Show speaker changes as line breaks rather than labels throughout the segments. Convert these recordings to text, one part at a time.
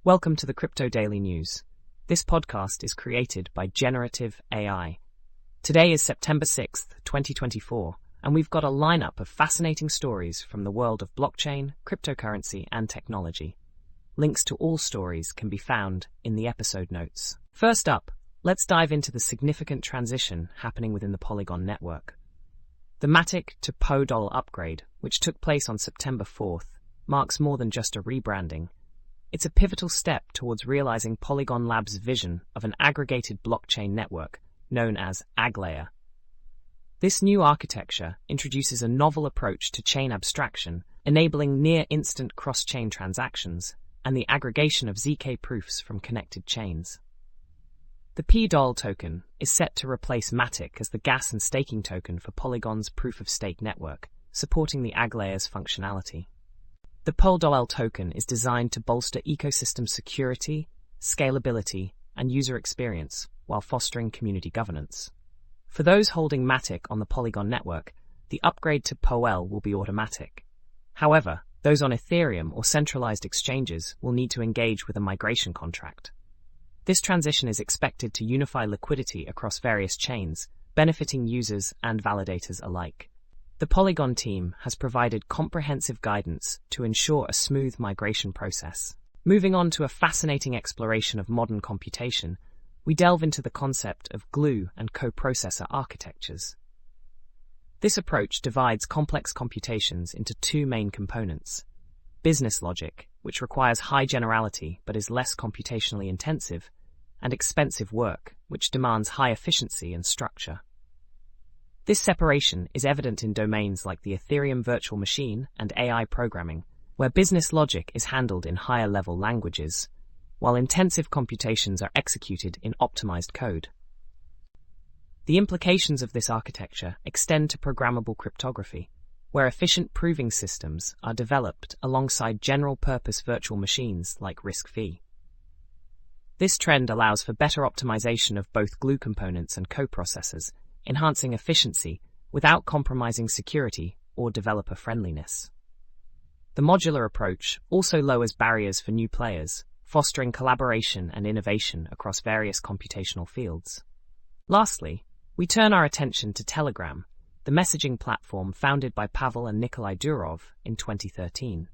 Welcome to the Crypto Daily News. This podcast is created by Generative AI. Today is September 6th, 2024, and we've got a lineup of fascinating stories from the world of blockchain, cryptocurrency, and technology. Links to all stories can be found in the episode notes. First up, let's dive into the significant transition happening within the Polygon network. The MATIC to PODOL upgrade, which took place on September 4th, marks more than just a rebranding. It's a pivotal step towards realizing Polygon Labs' vision of an aggregated blockchain network known as AggLayer. This new architecture introduces a novel approach to chain abstraction, enabling near-instant cross-chain transactions and the aggregation of ZK proofs from connected chains. The PDOL token is set to replace MATIC as the gas and staking token for Polygon's proof-of-stake network, supporting the AggLayer's functionality. The POLDOL token is designed to bolster ecosystem security, scalability, and user experience while fostering community governance. For those holding MATIC on the Polygon network, the upgrade to POL will be automatic. However, those on Ethereum or centralized exchanges will need to engage with a migration contract. This transition is expected to unify liquidity across various chains, benefiting users and validators alike. The Polygon team has provided comprehensive guidance to ensure a smooth migration process. Moving on to a fascinating exploration of modern computation, we delve into the concept of glue and coprocessor architectures. This approach divides complex computations into two main components: business logic, which requires high generality but is less computationally intensive, and expensive work, which demands high efficiency and structure. This separation is evident in domains like the Ethereum virtual machine and AI programming, where business logic is handled in higher-level languages, while intensive computations are executed in optimized code. The implications of this architecture extend to programmable cryptography, where efficient proving systems are developed alongside general-purpose virtual machines like RISC-V. This trend allows for better optimization of both glue components and coprocessors, enhancing efficiency without compromising security or developer friendliness. The modular approach also lowers barriers for new players, fostering collaboration and innovation across various computational fields. Lastly, we turn our attention to Telegram, the messaging platform founded by Pavel and Nikolai Durov in 2013.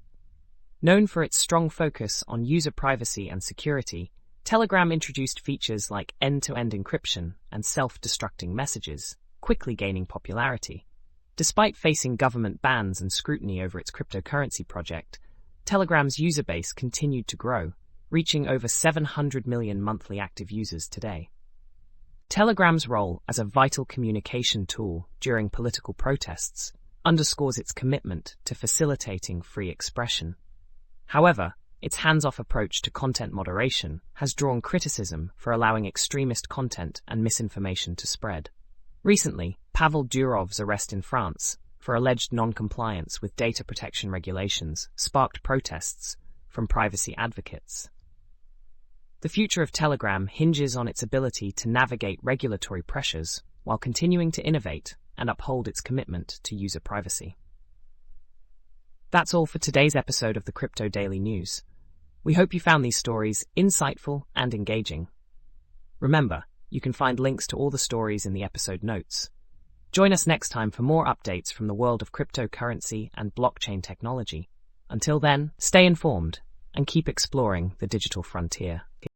Known for its strong focus on user privacy and security, Telegram introduced features like end-to-end encryption and self-destructing messages, quickly gaining popularity. Despite facing government bans and scrutiny over its cryptocurrency project, Telegram's user base continued to grow, reaching over 700 million monthly active users today. Telegram's role as a vital communication tool during political protests underscores its commitment to facilitating free expression. However, its hands-off approach to content moderation has drawn criticism for allowing extremist content and misinformation to spread. Recently, Pavel Durov's arrest in France for alleged non-compliance with data protection regulations sparked protests from privacy advocates. The future of Telegram hinges on its ability to navigate regulatory pressures while continuing to innovate and uphold its commitment to user privacy. That's all for today's episode of the Crypto Daily News. We hope you found these stories insightful and engaging. Remember, you can find links to all the stories in the episode notes. Join us next time for more updates from the world of cryptocurrency and blockchain technology. Until then, stay informed and keep exploring the digital frontier.